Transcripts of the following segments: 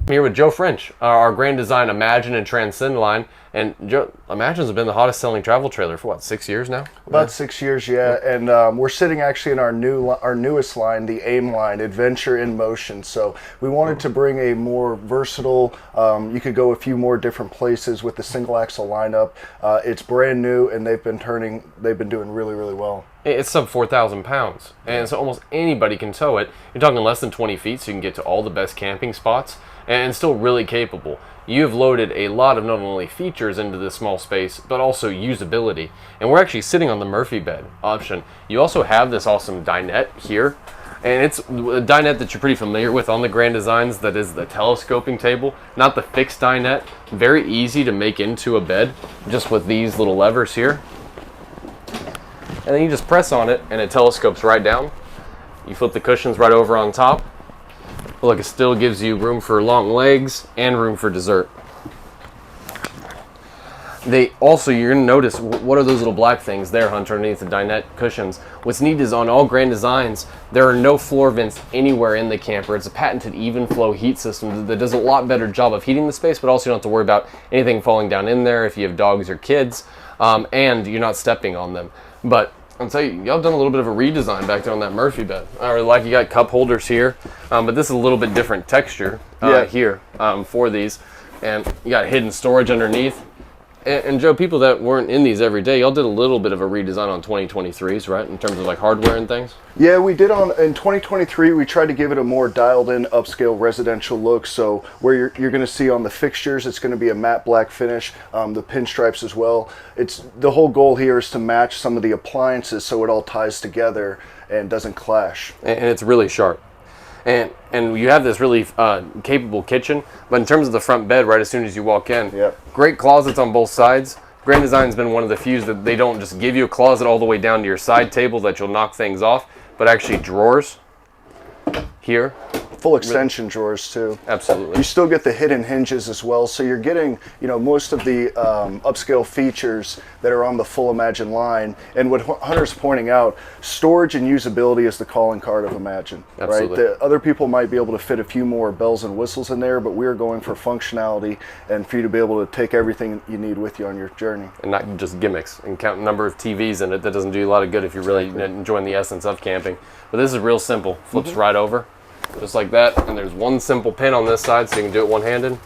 I'm here with Joe French, our Grand Design Imagine and Transcend line. And Joe, Imagine's been the hottest selling travel trailer for what, 6 years now? About 6 years, yeah. And we're sitting actually in our newest line, the AIM line, Adventure in Motion. So we wanted to bring a more versatile, you could go a few more different places with the single axle lineup. It's brand new, and they've been doing really, really well. It's sub 4,000 pounds, and so almost anybody can tow it. You're talking less than 20 feet, so you can get to all the best camping spots, and still really capable. You've loaded a lot of not only features into this small space, but also usability. And we're actually sitting on the Murphy bed option. You also have this awesome dinette here, and it's a dinette that you're pretty familiar with on the Grand Designs. That is the telescoping table, not the fixed dinette. Very easy to make into a bed, just with these little levers here. And then you just press on it and it telescopes right down. You flip the cushions right over on top. Look, it still gives you room for long legs and room for dessert. You're gonna notice, what are those little black things there, Hunter, underneath the dinette cushions? What's neat is on all Grand Designs, there are no floor vents anywhere in the camper. It's a patented even flow heat system that does a lot better job of heating the space, but also you don't have to worry about anything falling down in there if you have dogs or kids, and you're not stepping on them. But I'll tell you, y'all done a little bit of a redesign back there on that Murphy bed. I really like, you got cup holders here, but this is a little bit different texture here for these. And you got hidden storage underneath. And Joe, people that weren't in these every day, y'all did a little bit of a redesign on 2023s, right? In terms of like hardware and things? Yeah, we did in 2023, we tried to give it a more dialed in upscale residential look. So where you're going to see on the fixtures, it's going to be a matte black finish, the pinstripes as well. The whole goal here is to match some of the appliances so it all ties together and doesn't clash. And it's really sharp. And you have this really capable kitchen, but in terms of the front bed, right as soon as you walk in, great closets on both sides. Grand Design's been one of the few that they don't just give you a closet all the way down to your side table that you'll knock things off, but actually drawers here. Full extension drawers too. Absolutely. You still get the hidden hinges as well, so you're getting, most of the upscale features that are on the full Imagine line. And what Hunter's pointing out, storage and usability is the calling card of Imagine. Absolutely. Right? Other people might be able to fit a few more bells and whistles in there, but we're going for functionality and for you to be able to take everything you need with you on your journey. And not just gimmicks and count number of TVs in it. That doesn't do you a lot of good if you're really enjoying the essence of camping. But this is real simple. Flips right over. Just like that, and there's one simple pin on this side so you can do it one-handed.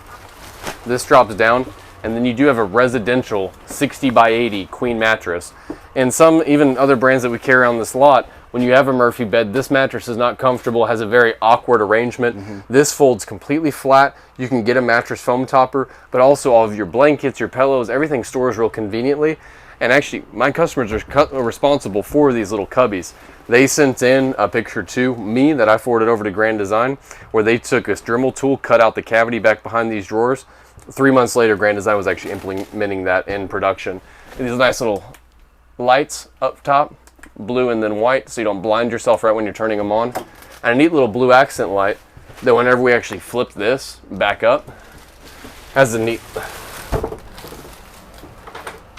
This drops down, and then you do have a residential 60 by 80 queen mattress. And some, even other brands that we carry on this lot, when you have a Murphy bed, this mattress is not comfortable, has a very awkward arrangement. This folds completely flat. You can get a mattress foam topper, but also all of your blankets, your pillows, everything stores real conveniently. And actually, my customers are responsible for these little cubbies. They sent in a picture to me that I forwarded over to Grand Design, where they took this Dremel tool, cut out the cavity back behind these drawers. 3 months later, Grand Design was actually implementing that in production. And these nice little lights up top, blue and then white, so you don't blind yourself right when you're turning them on. And a neat little blue accent light that whenever we actually flip this back up, has a neat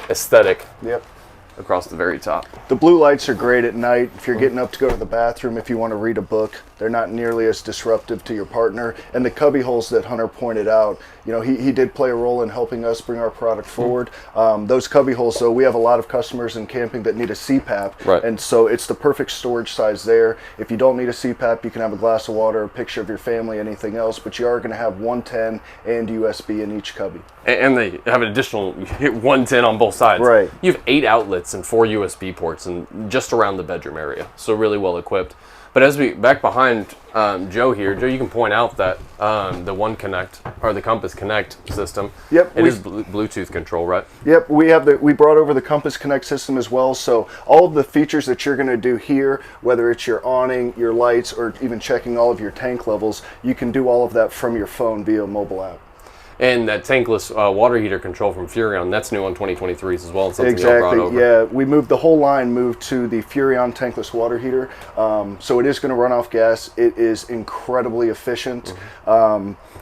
aesthetic across the very top. The blue lights are great at night. If you're getting up to go to the bathroom, if you want to read a book, they're not nearly as disruptive to your partner. And the cubby holes that Hunter pointed out, he did play a role in helping us bring our product forward. Those cubby holes, though, we have a lot of customers in camping that need a CPAP. Right. And so it's the perfect storage size there. If you don't need a CPAP, you can have a glass of water, a picture of your family, anything else, but you are going to have 110 and USB in each cubby. And they have an additional 110 on both sides. Right. You have 8 outlets and 4 USB ports and just around the bedroom area. So really well equipped. But as we back behind Joe here, Joe, you can point out that the One Connect or the Compass Connect system. Yep. It is Bluetooth control, right? Yep. We brought over the Compass Connect system as well. So all of the features that you're going to do here, whether it's your awning, your lights, or even checking all of your tank levels, you can do all of that from your phone via mobile app. And that tankless water heater control from Furrion, that's new on 2023s as well. And something y'all brought over. Yeah. We moved the whole line, moved to the Furrion tankless water heater. So it is going to run off gas. It is incredibly efficient.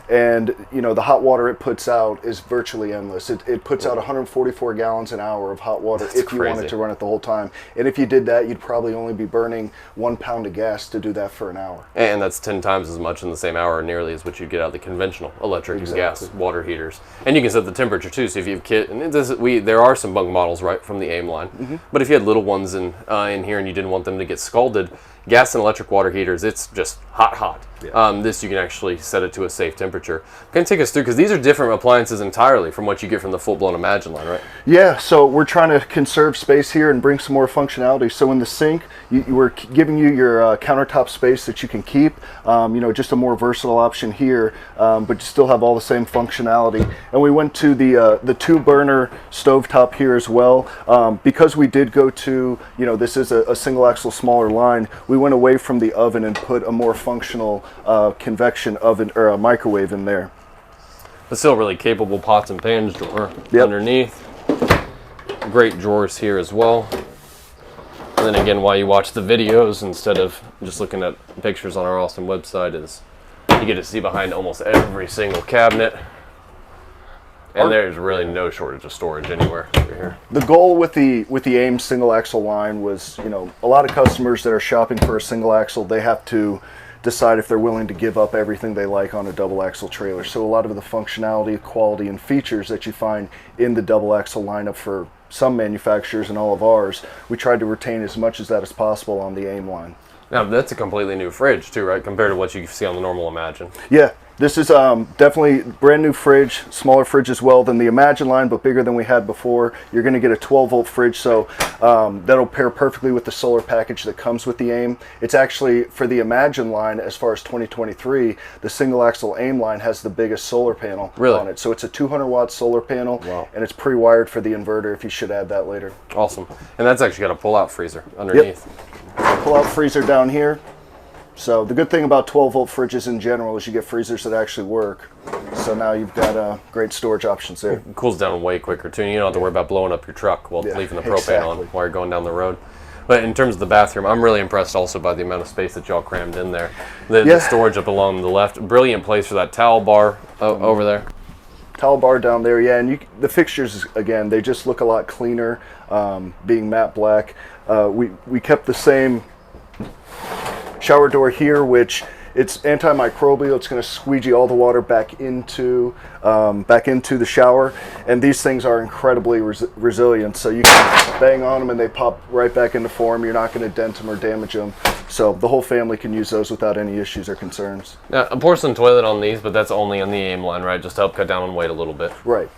And, you know, the hot water it puts out is virtually endless. It puts out 144 gallons an hour of hot water if you wanted to run it the whole time. And if you did that, you'd probably only be burning 1 pound of gas to do that for an hour. And that's 10 times as much in the same hour, nearly as what you'd get out of the conventional electric and gas water heaters. And you can set the temperature too. So if you have there are some bunk models right from the AIM line. But if you had little ones in here and you didn't want them to get scalded, gas and electric water heaters, it's just hot. This you can actually set it to a safe temperature. Can take us through, because these are different appliances entirely from what you get from the full-blown Imagine line, right? Yeah, so we're trying to conserve space here and bring some more functionality. So in the sink, we're giving you your countertop space that you can keep. You know, just a more versatile option here, but you still have all the same functionality. And we went to the 2-burner stovetop here as well. Because we did go to, you know, this is a single axle smaller line, we went away from the oven and put a more functional convection oven or a microwave in there. But still really capable pots and pans drawer underneath. Great drawers here as well. And then again, while you watch the videos instead of just looking at pictures on our awesome website, is you get to see behind almost every single cabinet. And there's really no shortage of storage anywhere over here. The goal with the AIM single axle line was, you know, a lot of customers that are shopping for a single axle, they have to decide if they're willing to give up everything they like on a double axle trailer. So a lot of the functionality, quality, and features that you find in the double axle lineup for some manufacturers and all of ours, we tried to retain as much as that as possible on the AIM line. Now that's a completely new fridge too, right? Compared to what you see on the normal Imagine. Yeah. This is definitely brand new fridge, smaller fridge as well than the Imagine line, but bigger than we had before. You're going to get a 12-volt fridge, so that'll pair perfectly with the solar package that comes with the AIM. It's actually, for the Imagine line, as far as 2023, the single axle AIM line has the biggest solar panel on it. So it's a 200-watt solar panel, and it's pre-wired for the inverter if you should add that later. Awesome. And that's actually got a pull-out freezer underneath. Pull-out freezer down here. So the good thing about 12-volt fridges in general is you get freezers that actually work. So now you've got great storage options there. It cools down way quicker too. You don't have to worry about blowing up your truck while leaving the propane on while you're going down the road. But in terms of the bathroom, I'm really impressed also by the amount of space that y'all crammed in there. The storage up along the left, brilliant place for that towel bar over there. Towel bar down there, and the fixtures, again, they just look a lot cleaner, being matte black. We kept the same shower door here, which it's antimicrobial. It's going to squeegee all the water back into the shower, and these things are incredibly resilient. So you can bang on them and they pop right back into form. You're not going to dent them or damage them. So the whole family can use those without any issues or concerns. Now, a porcelain toilet on these, but that's only on the AIM line, right? Just to help cut down on weight a little bit. Right.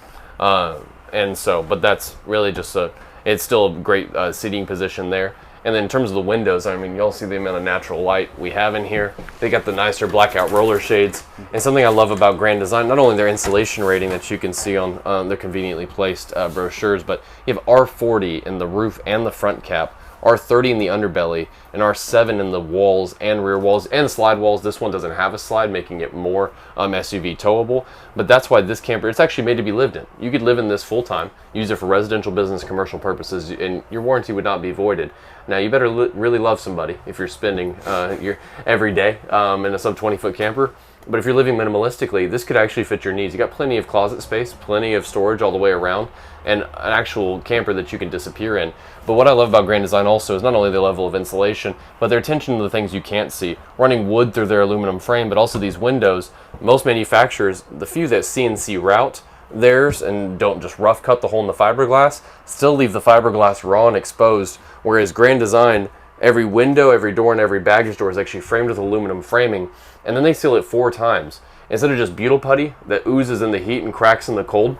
And so, but that's really just it's still a great seating position there. And then in terms of the windows, I mean, y'all see the amount of natural light we have in here. They got the nicer blackout roller shades. And something I love about Grand Design, not only their insulation rating that you can see on their conveniently placed brochures, but you have R40 in the roof and the front cap, R30 in the underbelly, and R7 in the walls and rear walls and slide walls. This one doesn't have a slide, making it more SUV towable. But that's why this camper, it's actually made to be lived in. You could live in this full time, use it for residential, business, commercial purposes, and your warranty would not be voided. Now, you better really love somebody if you're spending your every day in a sub 20-foot camper. But if you're living minimalistically, this could actually fit your needs. You got plenty of closet space, plenty of storage all the way around, and an actual camper that you can disappear in. But what I love about Grand Design also is not only the level of insulation, but their attention to the things you can't see. Running wood through their aluminum frame, but also these windows. Most manufacturers, the few that CNC route theirs and don't just rough cut the hole in the fiberglass, still leave the fiberglass raw and exposed, whereas Grand Design, every window, every door, and every baggage door is actually framed with aluminum framing, and then they seal it 4 times. Instead of just butyl putty that oozes in the heat and cracks in the cold,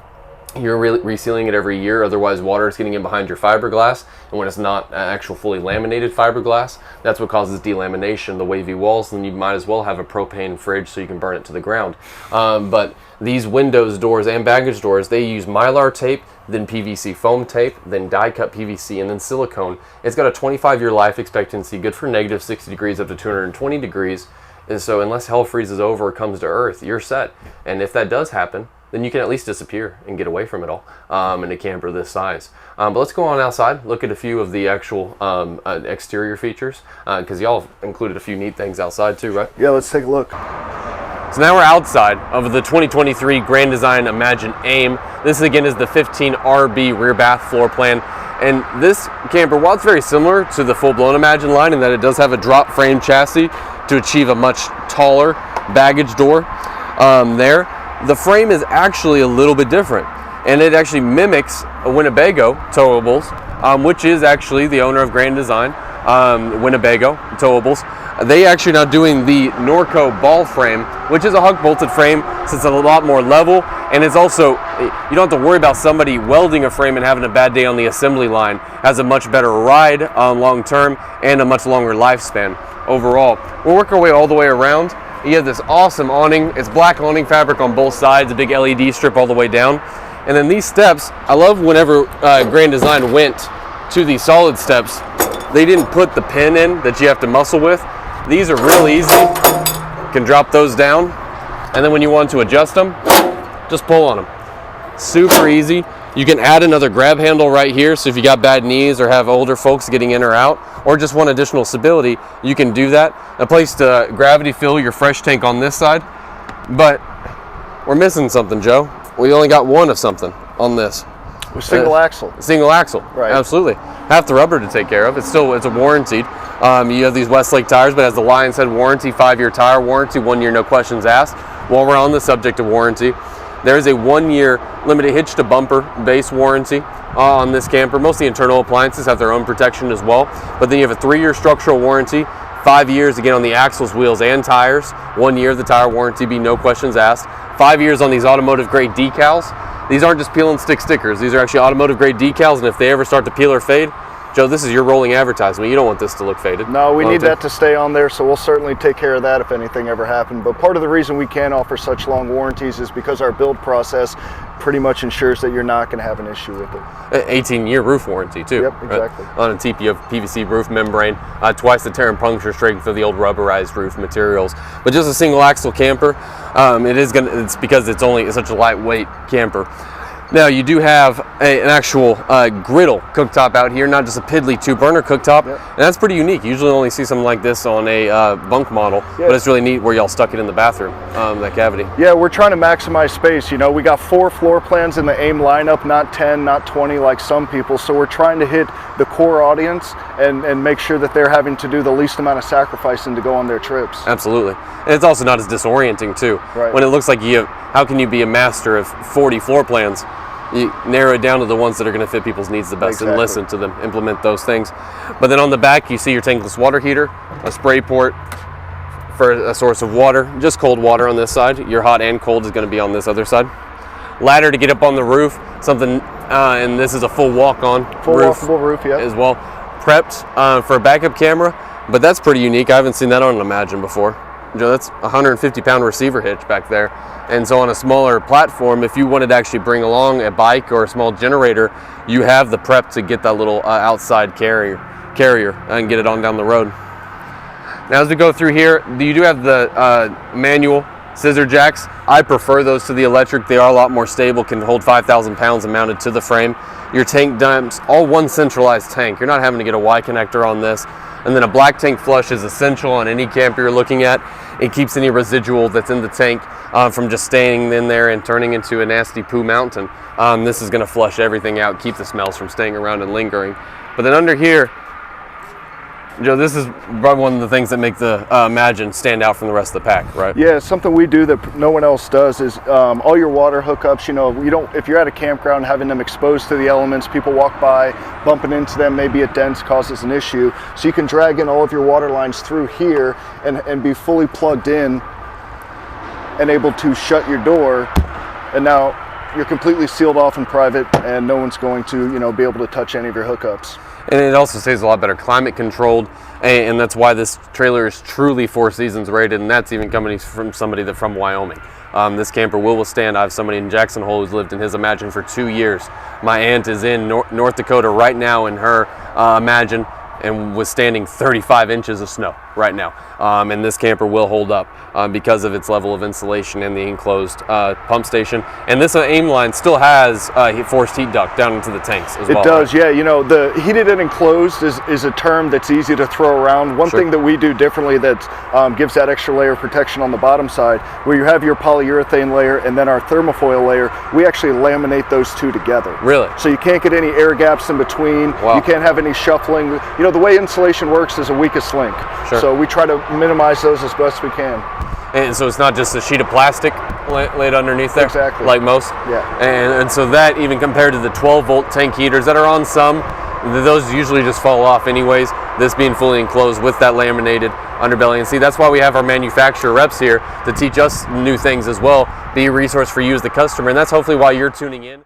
you're resealing it every year, otherwise water is getting in behind your fiberglass, and when it's not actual fully laminated fiberglass, that's what causes delamination, the wavy walls, and you might as well have a propane fridge so you can burn it to the ground. But these windows, doors, and baggage doors, they use Mylar tape, then PVC foam tape, then die-cut PVC, and then silicone. It's got a 25-year life expectancy, good for negative 60 degrees up to 220 degrees, and so unless hell freezes over or comes to earth, you're set. And if that does happen, then you can at least disappear and get away from it all in a camper this size. But let's go on outside, look at a few of the actual exterior features, because y'all have included a few neat things outside too, right? Yeah, let's take a look. So now we're outside of the 2023 Grand Design Imagine AIM. This again is the 15RB rear bath floor plan. And this camper, while it's very similar to the full-blown Imagine line in that it does have a drop frame chassis to achieve a much taller baggage door there, the frame is actually a little bit different. And it actually mimics a Winnebago Towables, which is actually the owner of Grand Design, Winnebago Towables. They actually now doing the Norco ball frame, which is a huck bolted frame, so it's a lot more level, and it's also, you don't have to worry about somebody welding a frame and having a bad day on the assembly line. Has a much better ride long term and a much longer lifespan overall. We'll work our way all the way around. You have this awesome awning. It's black awning fabric on both sides, a big LED strip all the way down. And then these steps, I love whenever Grand Design went to these solid steps, they didn't put the pin in that you have to muscle with. These are real easy. You can drop those down. And then when you want to adjust them, just pull on them. Super easy. You can add another grab handle right here, so if you got bad knees or have older folks getting in or out, or just want additional stability, you can do that. A place to gravity fill your fresh tank on this side. But we're missing something, Joe. We only got one of something on this. With single axle. Single axle, right? Absolutely. Half the rubber to take care of. It's a warranted. You have these Westlake tires, but as the Lion said, warranty, 5-year tire warranty, 1 year, no questions asked. While we're on the subject of warranty, there is a 1-year limited hitch to bumper base warranty on this camper. Most of the internal appliances have their own protection as well, but then you have a 3-year structural warranty, 5 years again on the axles, wheels, and tires. 1 year of the tire warranty, be no questions asked. 5 years on these automotive grade decals. These aren't just peel and stick stickers. These are actually automotive grade decals, and if they ever start to peel or fade, Joe, this is your rolling advertisement. You don't want this to look faded. No, we need that to stay on there, so we'll certainly take care of that if anything ever happened. But part of the reason we can offer such long warranties is because our build process pretty much ensures that you're not going to have an issue with it. 18-year roof warranty too. Yep, exactly. Right? On a TP of PVC roof membrane, twice the tear and puncture strength of the old rubberized roof materials. But just a single axle camper, it's because it's such a lightweight camper. Now you do have an actual griddle cooktop out here, not just a piddly 2-burner cooktop, and that's pretty unique. You usually only see something like this on a bunk model, but it's really neat where y'all stuck it in the bathroom, that cavity. Yeah, we're trying to maximize space. You know, we got 4 floor plans in the AIM lineup, not 10, not 20 like some people, so we're trying to hit the core audience and make sure that they're having to do the least amount of sacrificing to go on their trips. Absolutely. And it's also not as disorienting too. Right. When it looks like how can you be a master of 40 floor plans? You narrow it down to the ones that are going to fit people's needs the best. Exactly. And listen to them, implement those things. But then on the back, you see your tankless water heater, a spray port for a source of water, just cold water on this side. Your hot and cold is going to be on this other side. Ladder to get up on the roof, and this is a full walk-on roof, yeah, as well. Prepped for a backup camera, but that's pretty unique. I haven't seen that on an Imagine before. Joe, that's a 150-pound receiver hitch back there. And so on a smaller platform, if you wanted to actually bring along a bike or a small generator, you have the prep to get that little outside carrier and get it on down the road. Now as we go through here, you do have the manual scissor jacks. I prefer those to the electric. They are a lot more stable, can hold 5,000 pounds and mounted to the frame. Your tank dumps, all one centralized tank. You're not having to get a Y connector on this. And then a black tank flush is essential on any camper you're looking at. It keeps any residual that's in the tank from just staying in there and turning into a nasty poo mountain. This is going to flush everything out, keep the smells from staying around and lingering. But then under here, Joe, this is probably one of the things that make the Imagine stand out from the rest of the pack, right? Yeah, something we do that no one else does is all your water hookups. You know, if you're at a campground, having them exposed to the elements, people walk by, bumping into them, maybe it dents, causes an issue. So you can drag in all of your water lines through here and be fully plugged in and able to shut your door. And now you're completely sealed off in private, and no one's going to, be able to touch any of your hookups. And it also stays a lot better climate controlled, and that's why this trailer is truly 4 seasons rated, and that's even coming from somebody that's from Wyoming. This camper will withstand. I have somebody in Jackson Hole who's lived in his Imagine for 2 years. My aunt is in North Dakota right now in her Imagine and withstanding 35 inches of snow. right now. And this camper will hold up because of its level of insulation and the enclosed pump station. And this AIM line still has forced heat duct down into the tanks as well. It does, right? Yeah. You know, the heated and enclosed is a term that's easy to throw around. One thing that we do differently that gives that extra layer of protection on the bottom side, where you have your polyurethane layer and then our thermofoil layer, we actually laminate those two together. Really? So you can't get any air gaps in between. Wow. You can't have any shuffling. You know, the way insulation works is a weakest link. Sure. So we try to minimize those as best we can. And so it's not just a sheet of plastic laid underneath there, exactly, like most. Yeah. And so that, even compared to the 12-volt tank heaters that are on some, those usually just fall off anyways. This being fully enclosed with that laminated underbelly. And see, that's why we have our manufacturer reps here to teach us new things as well, be a resource for you as the customer. And that's hopefully why you're tuning in.